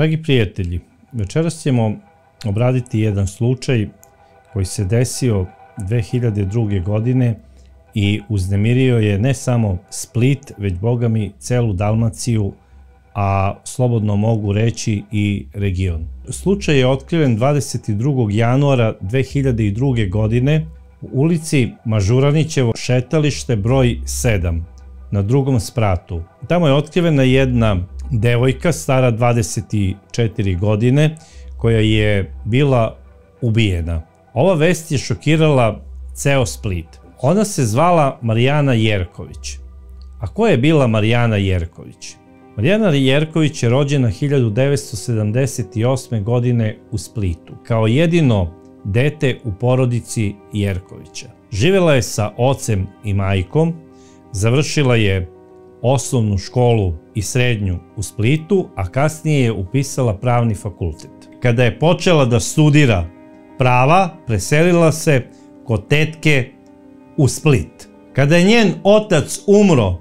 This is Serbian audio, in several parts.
Dragi prijatelji, večeras ćemo obraditi jedan slučaj koji se desio 2002. godine i uznemirio je ne samo Split, već bogami celu Dalmaciju, a slobodno mogu reći i region. Slučaj je otkriven 22. januara 2002. godine u ulici Mažuranićevo šetalište broj 7 na drugom spratu. Tamo je otkrivena jedna devojka stara 24 godine koja je bila ubijena. Ova vest je šokirala ceo Split. Ona se zvala Marijana Jerković. A ko je bila Marijana Jerković? Marijana Jerković je rođena 1978. godine u Splitu, kao jedino dete u porodici Jerkovića. Živela je sa ocem i majkom, završila je osnovnu školu i srednju u Splitu, a kasnije je upisala pravni fakultet. Kada je počela da studira prava, preselila se kod tetke u Split. Kada je njen otac umro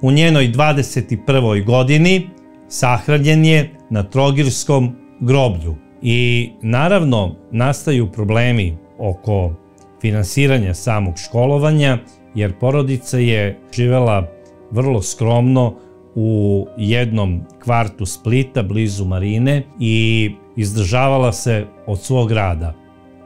u njenoj 21. godini, sahranjen je na Trogirskom groblju. I naravno nastaju problemi oko finansiranja samog školovanja, jer porodica je živela vrlo skromno u jednom kvartu Splita, blizu Marine, i izdržavala se od svog rada.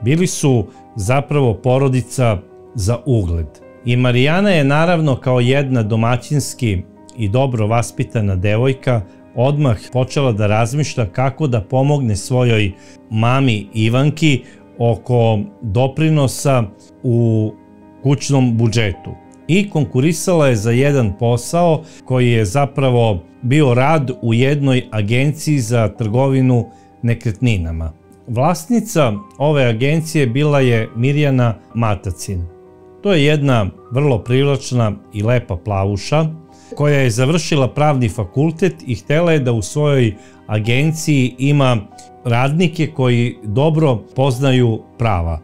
Bili su zapravo porodica za ugled. I Marijana je naravno kao jedna domaćinski i dobro vaspitana devojka odmah počela da razmišlja kako da pomogne svojoj mami Ivanki oko doprinosa u kućnom budžetu. I konkurisala je za jedan posao koji je zapravo bio rad u jednoj agenciji za trgovinu nekretninama. Vlasnica ove agencije bila je Mirjana Matacin. To je jedna vrlo privlačna i lepa plavuša koja je završila pravni fakultet i htela je da u svojoj agenciji ima radnike koji dobro poznaju prava.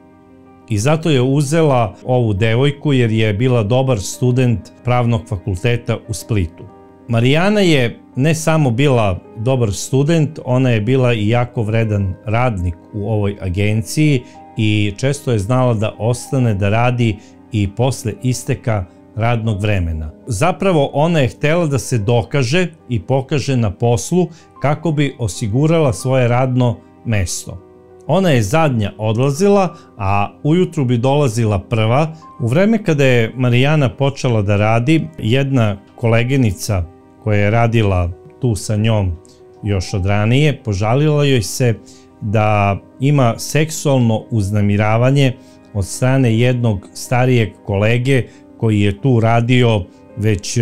I zato je uzela ovu devojku jer je bila dobar student pravnog fakulteta u Splitu. Marijana je ne samo bila dobar student, ona je bila i jako vredan radnik u ovoj agenciji i često je znala da ostane da radi i posle isteka radnog vremena. Zapravo ona je htela da se dokaže i pokaže na poslu kako bi osigurala svoje radno mesto. Ona je zadnja odlazila, a ujutru bi dolazila prva. U vreme kada je Marijana počela da radi, jedna koleginica koja je radila tu sa njom još od ranije, požalila joj se da ima seksualno uznemiravanje od strane jednog starijeg kolege koji je tu radio već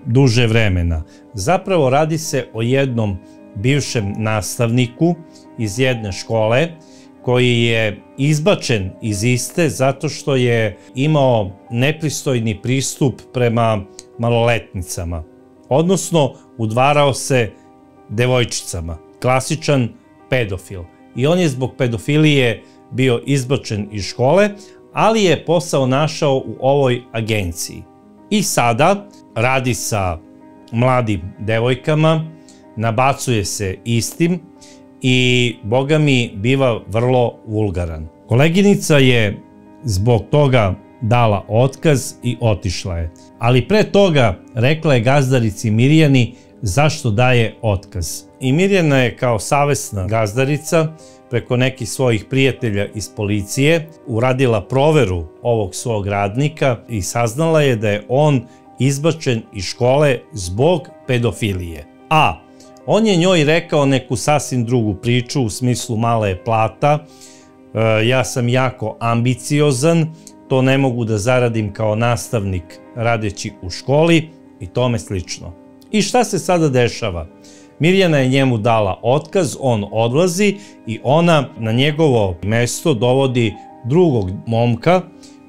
duže vremena. Zapravo radi se o jednom bivšem nastavniku iz jedne škole koji je izbačen iz iste zato što je imao nepristojni pristup prema maloletnicama, odnosno udvarao se devojčicama, klasičan pedofil. I on je zbog pedofilije bio izbačen iz škole, ali je posao našao u ovoj agenciji. I sada radi sa mladim devojkama, nabacuje se istim i bogami biva vrlo vulgaran. Koleginica je zbog toga dala otkaz i otišla je. Ali pre toga rekla je gazdarici Mirjani zašto daje otkaz. I Mirjana je kao savesna gazdarica preko nekih svojih prijatelja iz policije uradila proveru ovog svog radnika i saznala je da je on izbačen iz škole zbog pedofilije. A on je njoj rekao neku sasvim drugu priču u smislu mala je plata, ja sam jako ambiciozan, to ne mogu da zaradim kao nastavnik radeći u školi i tome slično. I šta se sada dešava? Mirjana je njemu dala otkaz, on odlazi i ona na njegovo mesto dovodi drugog momka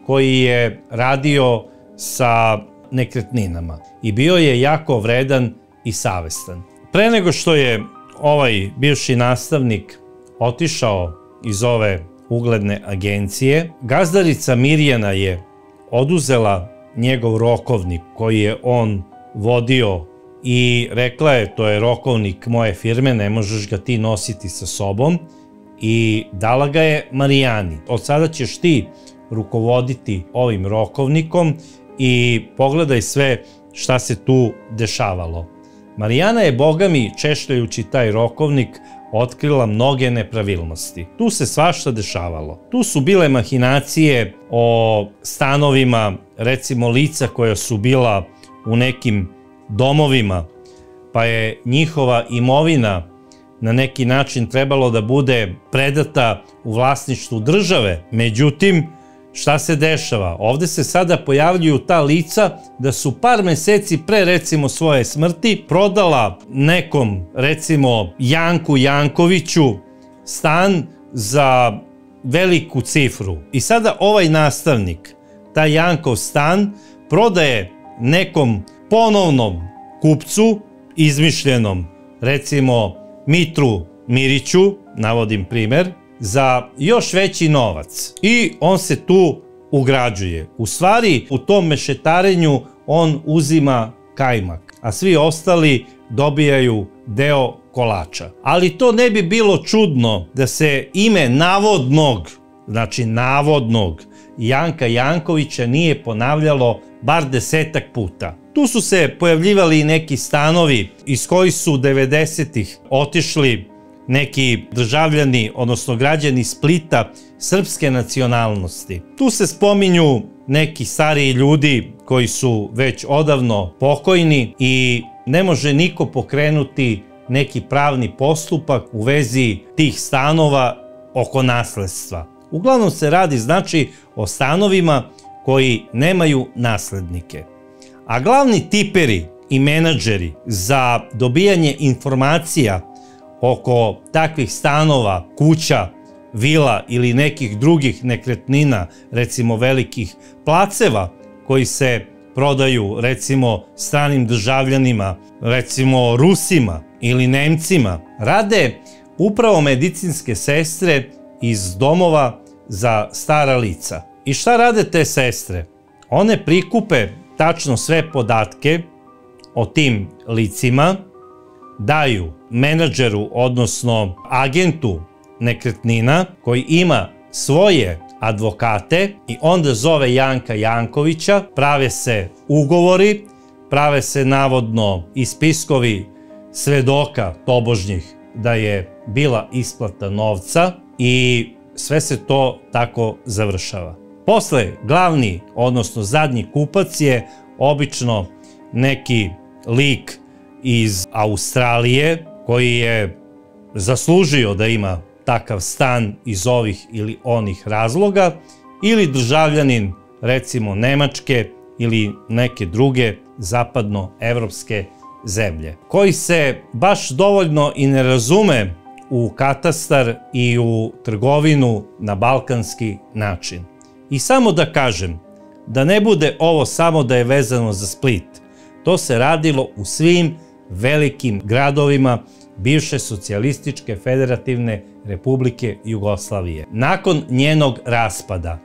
koji je radio sa nekretninama i bio je jako vredan i savestan. Pre nego što je ovaj bivši nastavnik otišao iz ove ugledne agencije, gazdarica Mirjana je oduzela njegov rokovnik koji je on vodio i rekla je, to je rokovnik moje firme, ne možeš ga ti nositi sa sobom, i dala ga je Marijani. Od sada ćeš ti rukovoditi ovim rokovnikom i pogledaj sve šta se tu dešavalo. Marijana je, boga mi, češljajući taj rokovnik, otkrila mnoge nepravilnosti. Tu se svašta dešavalo. Tu su bile mahinacije o stanovima, recimo lica koja su bila u nekim domovima, pa je njihova imovina na neki način trebalo da bude predata u vlasništvu države. Međutim, šta se dešava? Ovde se sada pojavljuju ta lica da su par meseci pre, recimo, svoje smrti prodala nekom, recimo, Janku Jankoviću stan za veliku cifru. I sada ovaj nastavnik, taj Jankov stan, prodaje nekom ponovnom kupcu, izmišljenom, recimo, Mitru Miriću, navodim primer, za još veći novac. I on se tu ugrađuje. U stvari, u tom mešetarenju on uzima kajmak, a svi ostali dobijaju deo kolača. Ali to ne bi bilo čudno da se ime navodnog, znači navodnog, Janka Jankovića nije ponavljalo bar 10-ak puta. Tu su se pojavljivali i neki stanovi iz kojih su 90-ih otišli neki državljani, odnosno građani Splita srpske nacionalnosti. Tu se spominju neki stariji ljudi koji su već odavno pokojni i ne može niko pokrenuti neki pravni postupak u vezi tih stanova oko nasledstva. Uglavnom se radi, znači, o stanovima koji nemaju naslednike. A glavni tiperi i menadžeri za dobijanje informacija oko takvih stanova, kuća, vila ili nekih drugih nekretnina, recimo velikih placeva koji se prodaju, recimo, stranim državljanima, recimo Rusima ili Nemcima, rade upravo medicinske sestre iz domova za stara lica. I šta rade te sestre? One prikupe tačno sve podatke o tim licima, daju menadžeru, odnosno agentu nekretnina koji ima svoje advokate i onda zove Janka Jankovića, prave se ugovori, prave se navodno i spiskovi svedoka tobožnjih da je bila isplata novca i sve se to tako završava. Posle glavni, odnosno zadnji kupac je obično neki lik iz Australije koji je zaslužio da ima takav stan iz ovih ili onih razloga, ili državljanin, recimo, Nemačke ili neke druge zapadnoevropske zemlje, koji se baš dovoljno i ne razume u katastar i u trgovinu na balkanski način. I samo da kažem, da ne bude ovo samo da je vezano za Split, to se radilo u svim velikim gradovima bivše socijalističke federativne Republike Jugoslavije nakon njenog raspada.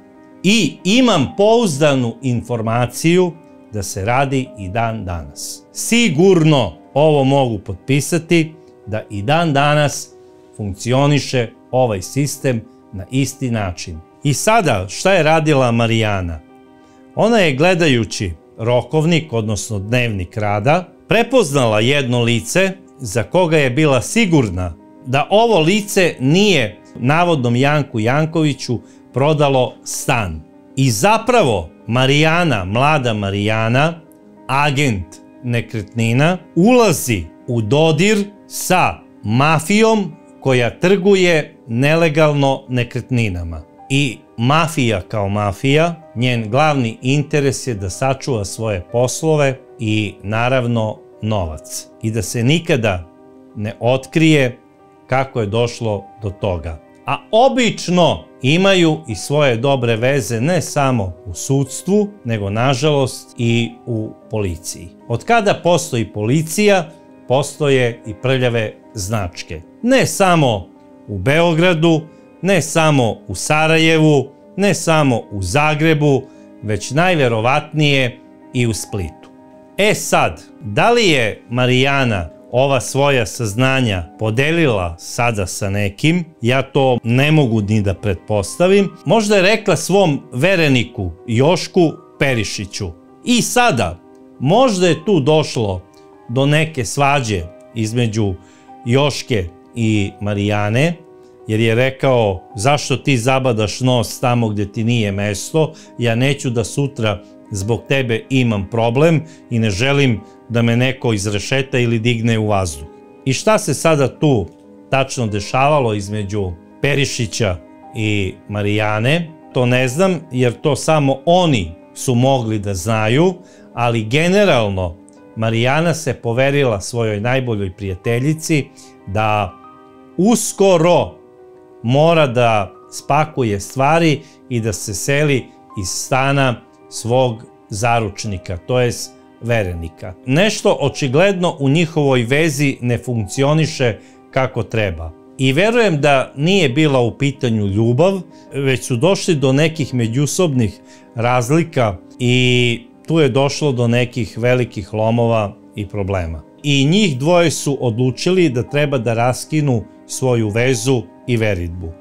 I imam pouzdanu informaciju da se radi i dan danas. Sigurno ovo mogu potpisati da i dan danas funkcioniše ovaj sistem na isti način. I sada, šta je radila Marijana? Ona je, gledajući rokovnik, odnosno dnevnik rada, prepoznala jedno lice za koga je bila sigurna da ovo lice nije navodnom Janku Jankoviću prodalo stan. I zapravo Marijana, mlada Marijana, agent nekretnina, ulazi u dodir sa mafijom koja trguje nelegalno nekretninama. I mafija kao mafija, njen glavni interes je da sačuva svoje poslove i naravno novac. I da se nikada ne otkrije kako je došlo do toga. A obično imaju i svoje dobre veze ne samo u sudstvu, nego nažalost i u policiji. Od kada postoji policija, postoje i prljave značke. Ne samo u Beogradu, ne samo u Sarajevu, ne samo u Zagrebu, već najverovatnije i u Splitu. E sad, da li je Marijana ova svoja saznanja podelila sada sa nekim, ja to ne mogu ni da pretpostavim. Možda je rekla svom vereniku Jošku Perišiću. I sada, možda je tu došlo do neke svađe između Joške i Marijane, jer je rekao zašto ti zabadaš nos tamo gdje ti nije mesto, ja neću da sutra zbog tebe imam problem i ne želim da me neko izrešeta ili digne u vazduh. I šta se sada tu tačno dešavalo između Perišića i Marijane, to ne znam, jer to samo oni su mogli da znaju, ali generalno Marijana se poverila svojoj najboljoj prijateljici da uskoro mora da spakuje stvari i da se seli iz stana svog zaručnika, to jest verenika. Nešto očigledno u njihovoj vezi ne funkcioniše kako treba. I verujem da nije bila u pitanju ljubav, već su došli do nekih međusobnih razlika i tu je došlo do nekih velikih lomova i problema. I njih dvoje su odlučili da treba da raskinu svoju vezu i veridbu.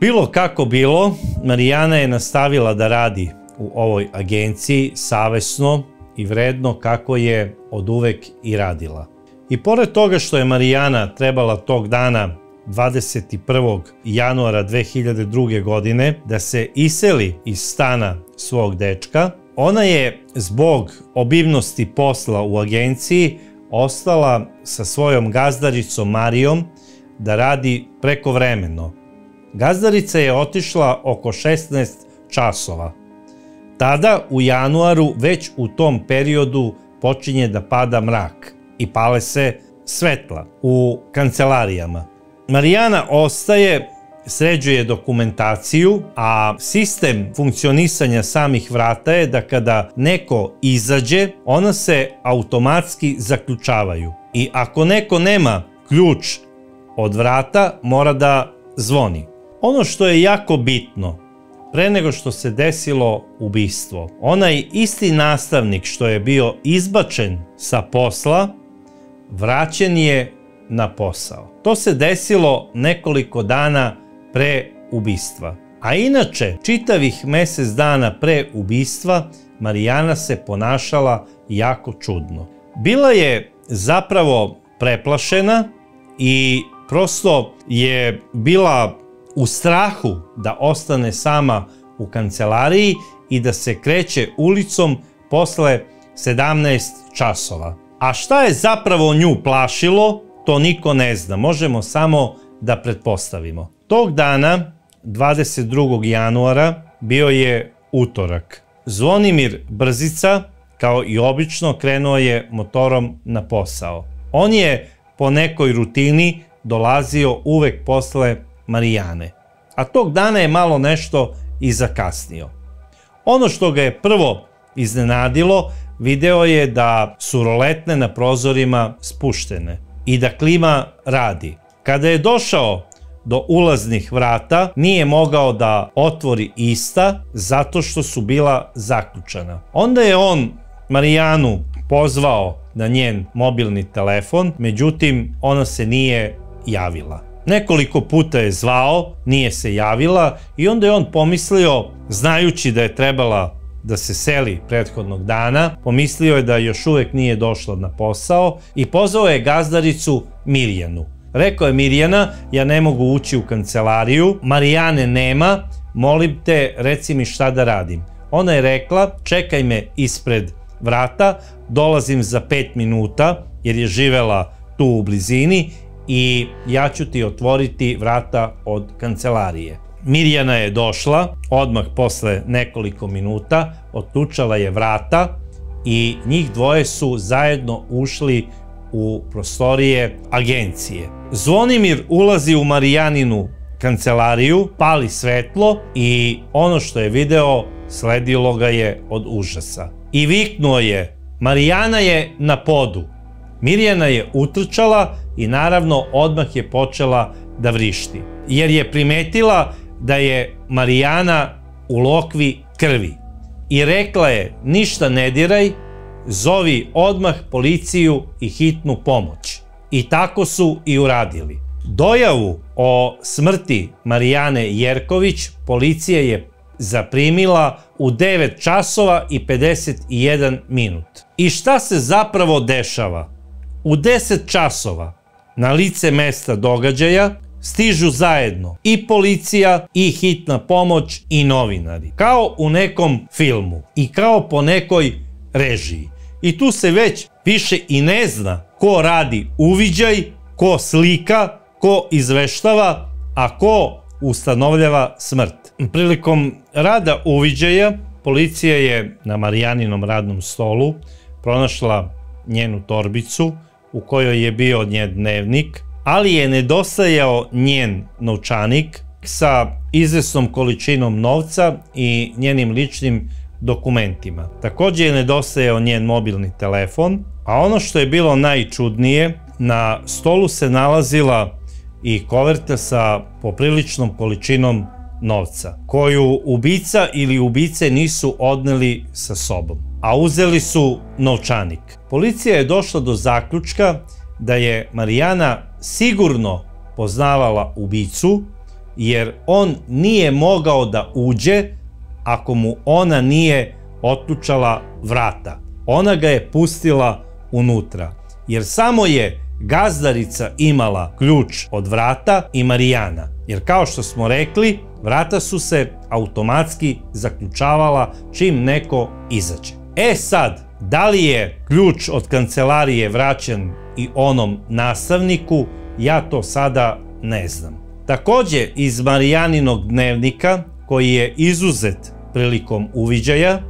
Bilo kako bilo, Marijana je nastavila da radi u ovoj agenciji savesno i vredno kako je oduvek i radila. I pored toga što je Marijana trebala tog dana 21. januara 2002. godine da se iseli iz stana svog dečka, ona je zbog obimnosti posla u agenciji ostala sa svojom gazdaricom Marijom da radi prekovremeno. Gazdarica je otišla oko 16 časova. Tada u januaru već u tom periodu počinje da pada mrak i pale se svetla u kancelarijama. Marijana ostaje, sređuje dokumentaciju, a sistem funkcionisanja samih vrata je da kada neko izađe, ona se automatski zaključavaju. I ako neko nema ključ od vrata, mora da zvoni. Ono što je jako bitno, pre nego što se desilo ubistvo, onaj isti nastavnik što je bio izbačen sa posla, vraćen je na posao. To se desilo nekoliko dana pre ubistva. A inače, čitavih mesec dana pre ubistva, Marijana se ponašala jako čudno. Bila je zapravo preplašena i prosto je bila u strahu da ostane sama u kancelariji i da se kreće ulicom posle 17 časova. A šta je zapravo nju plašilo, to niko ne zna, možemo samo da pretpostavimo. Tog dana, 22. januara, bio je utorak. Zvonimir Brzica, kao i obično, krenuo je motorom na posao. On je po nekoj rutini dolazio uvek posle Marijane, a tog dana je malo nešto i zakasnio. Ono što ga je prvo iznenadilo, video je da su roletne na prozorima spuštene i da klima radi. Kada je došao do ulaznih vrata, nije mogao da otvori ista zato što su bila zaključana. Onda je on Marijanu pozvao na njen mobilni telefon, međutim ona se nije javila. Nekoliko puta je zvao, nije se javila i onda je on pomislio, znajući da je trebala da se seli prethodnog dana, pomislio je da još uvek nije došla na posao i pozvao je gazdaricu Mirjanu. Rekao je: Mirjana, ja ne mogu ući u kancelariju, Marijane nema, molim te, reci mi šta da radim. Ona je rekla: čekaj me ispred vrata, dolazim za 5 minuta, jer je živela tu u blizini, i ja ću ti otvoriti vrata od kancelarije. Mirjana je došla, odmah posle nekoliko minuta, otključala je vrata i njih dvoje su zajedno ušli u prostorije agencije. Zvonimir ulazi u Marijaninu kancelariju, pali svetlo i ono što je video sledilo ga je od užasa. I viknuo je: Marijana je na podu. Mirjana je utrčala i naravno odmah je počela da vrišti, jer je primetila da je Marijana u lokvi krvi. I rekla je: ništa ne diraj, zovi odmah policiju i hitnu pomoć. I tako su i uradili. Dojavu o smrti Marijane Jerković policija je zaprimila u 9 časova i 51 minut. I šta se zapravo dešava? U 10 časova na lice mesta događaja stižu zajedno i policija i hitna pomoć i novinari. Kao u nekom filmu i kao po nekoj režiji. I tu se već više i ne zna ko radi uviđaj, ko slika, ko izveštava, a ko ustanovljava smrt. Prilikom rada uviđaja policija je na Marijaninom radnom stolu pronašla njenu torbicu u kojoj je bio njen dnevnik, ali je nedostajao njen novčanik sa izvesnom količinom novca i njenim ličnim dokumentima. Također je nedostajao njen mobilni telefon, a ono što je bilo najčudnije, na stolu se nalazila i koverta sa popriličnom količinom novca, koju ubica ili ubice nisu odneli sa sobom, a uzeli su novčanik. Policija je došla do zaključka da je Marijana sigurno poznavala ubicu, jer on nije mogao da uđe ako mu ona nije otključala vrata. Ona ga je pustila unutra, jer samo je gazdarica imala ključ od vrata i Marijana. Jer kao što smo rekli, vrata su se automatski zaključavala čim neko izađe. E sad, da li je ključ od kancelarije vraćen i onom nastavniku, ja to sada ne znam. Također iz Marijaninog dnevnika, koji je izuzet prilikom uviđaja,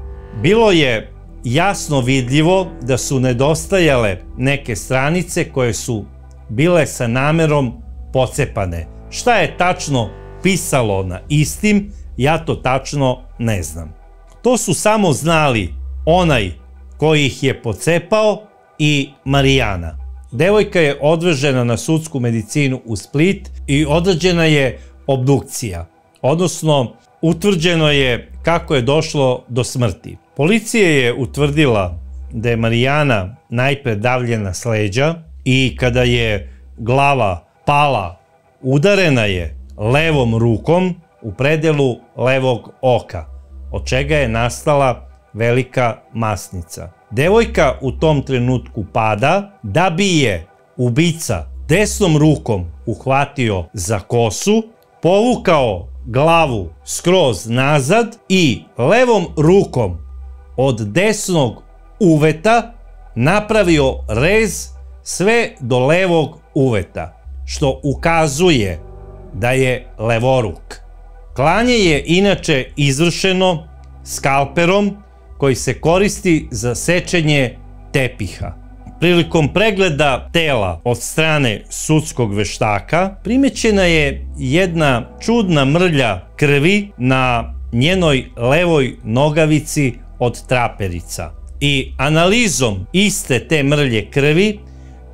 bilo je jasno vidljivo da su nedostajale neke stranice koje su bile sa namerom pocepane. Šta je tačno pisalo na istim, ja to tačno ne znam. To su samo znali onaj koji ih je pocepao i Marijana. Devojka je odvežena na sudsku medicinu u Split i odrađena je obdukcija, odnosno utvrđeno je kako je došlo do smrti. Policija je utvrdila da je Marijana najpre davljena s leđa i kada je glava pala, udarena je levom rukom u predelu levog oka, od čega je nastala velika masnica. Devojka u tom trenutku pada, da bi je ubica desnom rukom uhvatio za kosu, povukao glavu skroz nazad i levom rukom od desnog uveta napravio rez sve do levog uveta, što ukazuje da je levoruk. Klanje je inače izvršeno skalperom koji se koristi za sečenje tepiha. Prilikom pregleda tela od strane sudskog veštaka primećena je jedna čudna mrlja krvi na njenoj levoj nogavici od traperica. I analizom iste te mrlje krvi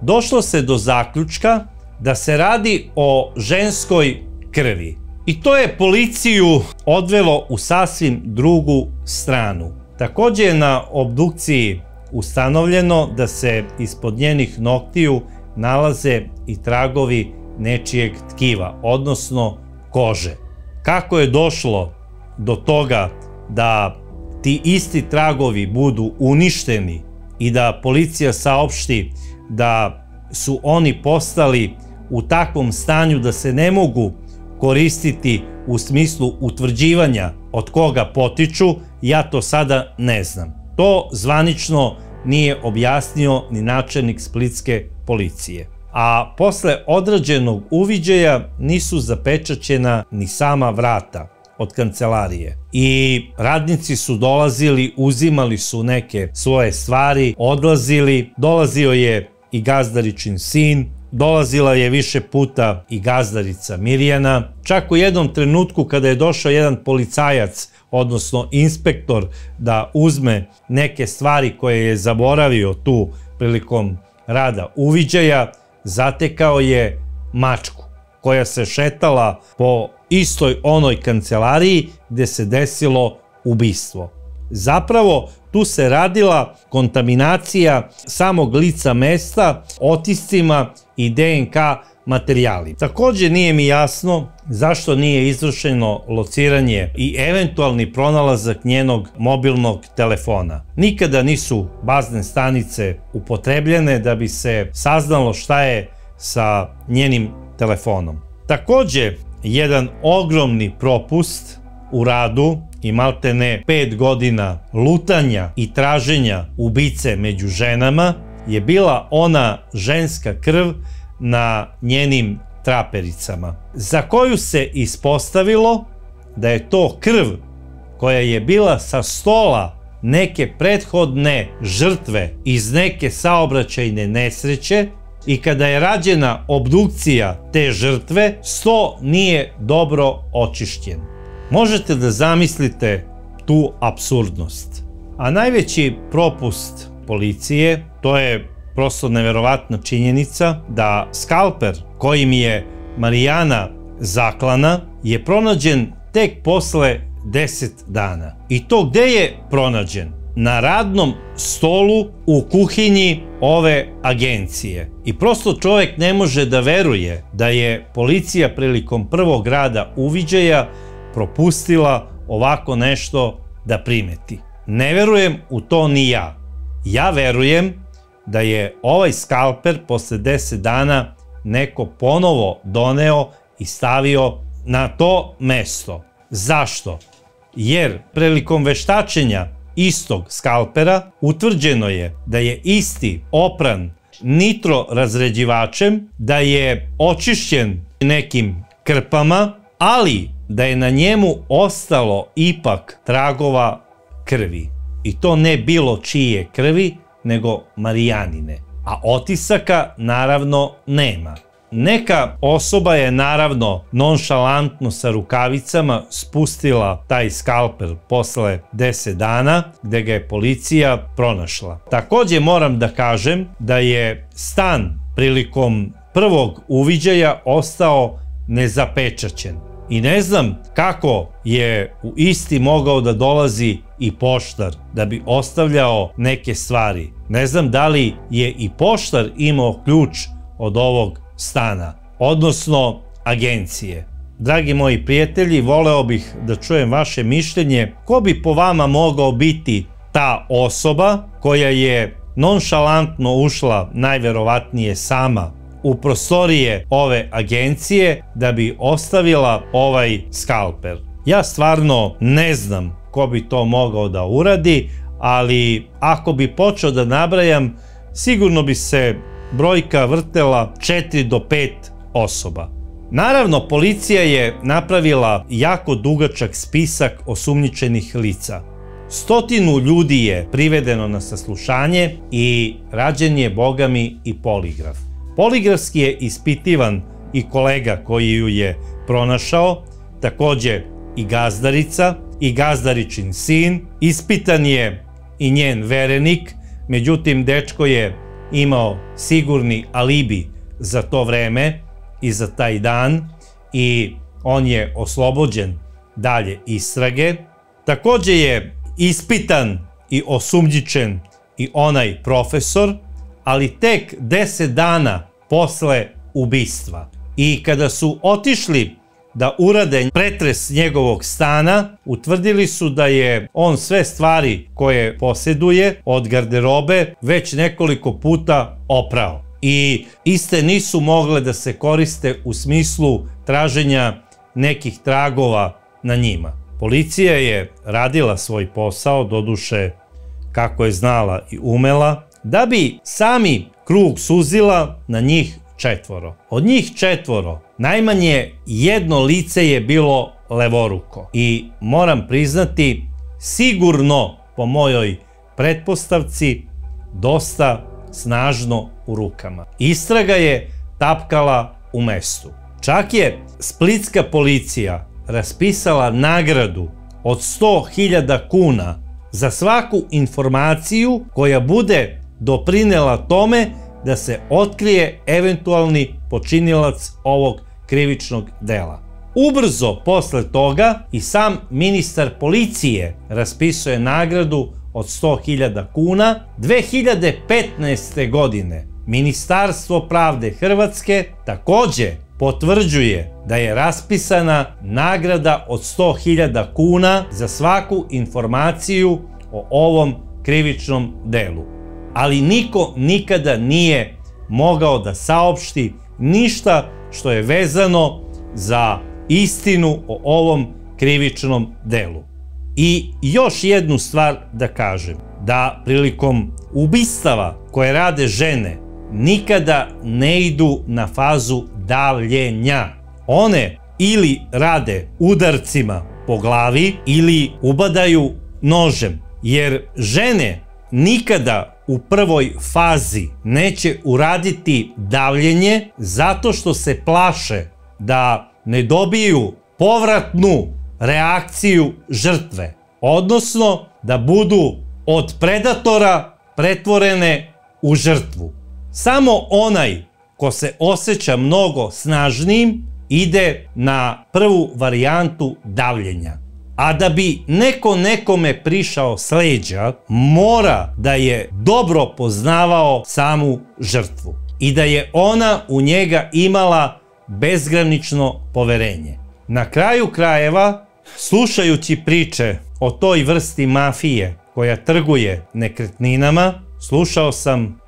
došlo se do zaključka da se radi o ženskoj krvi. I to je policiju odvelo u sasvim drugu stranu. Također je na obdukciji ustanovljeno da se ispod njenih noktiju nalaze i tragovi nečijeg tkiva, odnosno kože. Kako je došlo do toga da ti isti tragovi budu uništeni i da policija saopšti da su oni postali u takvom stanju da se ne mogu koristiti u smislu utvrđivanja od koga potiču, ja to sada ne znam. To zvanično nije objasnio ni načelnik splitske policije. A posle odrađenog uviđaja nisu zapečaćena ni sama vrata od kancelarije. I radnici su dolazili, uzimali su neke svoje stvari, odlazili, dolazio je i gazdaričin sin, dolazila je više puta i gazdarica Mirjana. Čak u jednom trenutku kada je došao jedan policajac, odnosno inspektor, da uzme neke stvari koje je zaboravio tu prilikom rada uviđaja, zatekao je mačku koja se šetala po istoj onoj kancelariji gde se desilo ubistvo. Zapravo, tu se radila kontaminacija samog lica mesta otiscima i DNK materijali. Takođe nije mi jasno zašto nije izvršeno lociranje i eventualni pronalazak njenog mobilnog telefona. Nikada nisu bazne stanice upotrebljene da bi se saznalo šta je sa njenim telefonom. Takođe, jedan ogromni propust u radu i maltene 5 godina lutanja i traženja ubice među ženama je bila ona ženska krv na njenim trapericama, za koju se ispostavilo da je to krv koja je bila sa stola neke prethodne žrtve iz neke saobraćajne nesreće i kada je rađena obdukcija te žrtve, sto nije dobro očišćen. Možete da zamislite tu apsurdnost. A najveći propust policije, to je prosto neverovatna činjenica da skalper kojim je Marijana zaklana je pronađen tek posle 10 dana. I to gde je pronađen? Na radnom stolu u kuhinji ove agencije. I prosto čovjek ne može da veruje da je policija prilikom prvog rada uviđaja propustila ovako nešto da primeti. Ne verujem u to ni ja. Ja verujem da je ovaj skalper posle 10 dana neko ponovo doneo i stavio na to mesto. Zašto? Jer prilikom veštačenja istog skalpera utvrđeno je da je isti opran nitrorazređivačem, da je očišćen nekim krpama, ali da je na njemu ostalo ipak tragova krvi. I to ne bilo čije krvi, nego Marijanine. A otisaka naravno nema. Neka osoba je naravno nonšalantno sa rukavicama spustila taj skalpel posle 10 dana gde ga je policija pronašla. Takođe moram da kažem da je stan prilikom prvog uviđaja ostao nezapečaćen. I ne znam kako je u isti mogao da dolazi i poštar da bi ostavljao neke stvari. Ne znam da li je i poštar imao ključ od ovog stana, odnosno agencije. Dragi moji prijatelji, voleo bih da čujem vaše mišljenje. Ko bi po vama mogao biti ta osoba koja je nonšalantno ušla, najverovatnije sama, u prostorije ove agencije da bi ostavila ovaj skalpel? Ja stvarno ne znam ko bi to mogao da uradi, ali ako bi počeo da nabrajam, sigurno bi se brojka vrtela 4 do 5 osoba. Naravno, policija je napravila jako dugačak spisak osumnjičenih lica. 100 ljudi je privedeno na saslušanje i rađen je, bogami, i poligraf. Poligrafski je ispitivan i kolega koji ju je pronašao, takođe i gazdarica i gazdaričin sin, ispitan je i njen verenik, međutim dečko je imao sigurni alibi za to vreme i za taj dan i on je oslobođen dalje istrage. Takođe je ispitan i osumnjičen i onaj profesor, ali tek 10 dana posle ubistva. I kada su otišli da urade pretres njegovog stana, utvrdili su da je on sve stvari koje posjeduje od garderobe već nekoliko puta oprao. I iste nisu mogle da se koriste u smislu traženja nekih tragova na njima. Policija je radila svoj posao, doduše kako je znala i umela, da bi sami krug suzila na njih 4. Od njih 4, najmanje jedno lice je bilo levoruko. I moram priznati, sigurno po mojoj pretpostavci, dosta snažno u rukama. Istraga je tapkala u mestu. Čak je splitska policija raspisala nagradu od 100.000 kuna za svaku informaciju koja bude doprinela tome da se otkrije eventualni počinilac ovog krivičnog dela. Ubrzo posle toga i sam ministar policije raspisuje nagradu od 100.000 kuna. 2015. godine Ministarstvo pravde Hrvatske takođe potvrđuje da je raspisana nagrada od 100.000 kuna za svaku informaciju o ovom krivičnom delu. Ali niko nikada nije mogao da saopšti ništa što je vezano za istinu o ovom krivičnom delu. I još jednu stvar da kažem, da prilikom ubistava koje rade žene nikada ne idu na fazu davljenja. One ili rade udarcima po glavi ili ubadaju nožem, jer žene nikada u prvoj fazi neće uraditi davljenje zato što se plaše da ne dobiju povratnu reakciju žrtve, odnosno da budu od predatora pretvorene u žrtvu. Samo onaj ko se osjeća mnogo snažnijim ide na prvu varijantu davljenja. A da bi neko nekome prišao s leđa, mora da je dobro poznavao samu žrtvu i da je ona u njega imala bezgranično poverenje. Na kraju krajeva, slušajući priče o toj vrsti mafije koja trguje nekretninama, slušao sam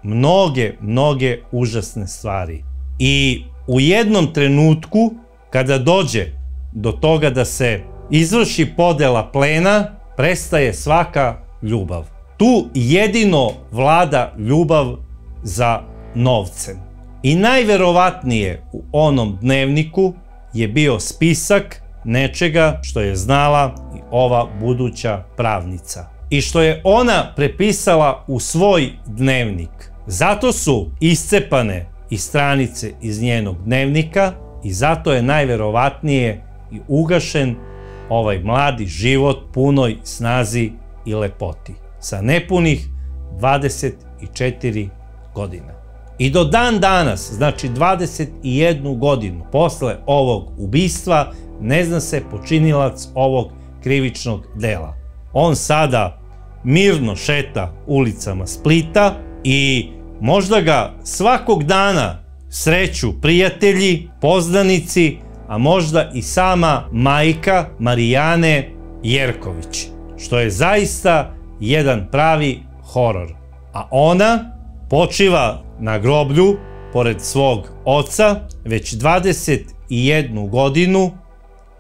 mnoge užasne stvari. I u jednom trenutku, kada dođe do toga da se izvrši podela plena, prestaje svaka ljubav. Tu jedino vlada ljubav za novcem. I najverovatnije u onom dnevniku je bio spisak nečega što je znala i ova buduća pravnica. I što je ona prepisala u svoj dnevnik. Zato su iscepane i stranice iz njenog dnevnika i zato je najverovatnije i ugašen ovaj mladi život punoj snazi i lepoti. Sa nepunih 24 godine. I do dan danas, znači 21 godinu posle ovog ubistva, ne zna se počinilac ovog krivičnog dela. On sada mirno šeta ulicama Splita i možda ga svakog dana sreću prijatelji, poznanici, a možda i sama majka Marijane Jerković, što je zaista jedan pravi horor. A ona počiva na groblju pored svog oca već 21 godinu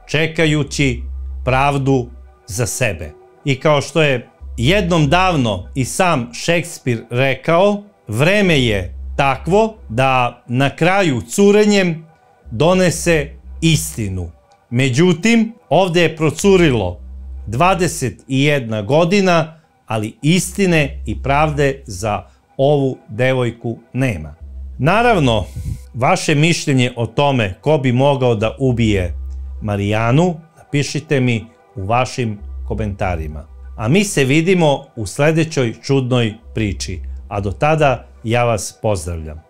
čekajući pravdu za sebe. I kao što je jednom davno i sam Šekspir rekao, vreme je takvo da na kraju curenjem donese istinu. Međutim, ovde je procurilo 21 godina, ali istine i pravde za ovu devojku nema. Naravno, vaše mišljenje o tome ko bi mogao da ubije Marijanu, napišite mi u vašim komentarima. A mi se vidimo u sledećoj čudnoj priči. A do tada ja vas pozdravljam.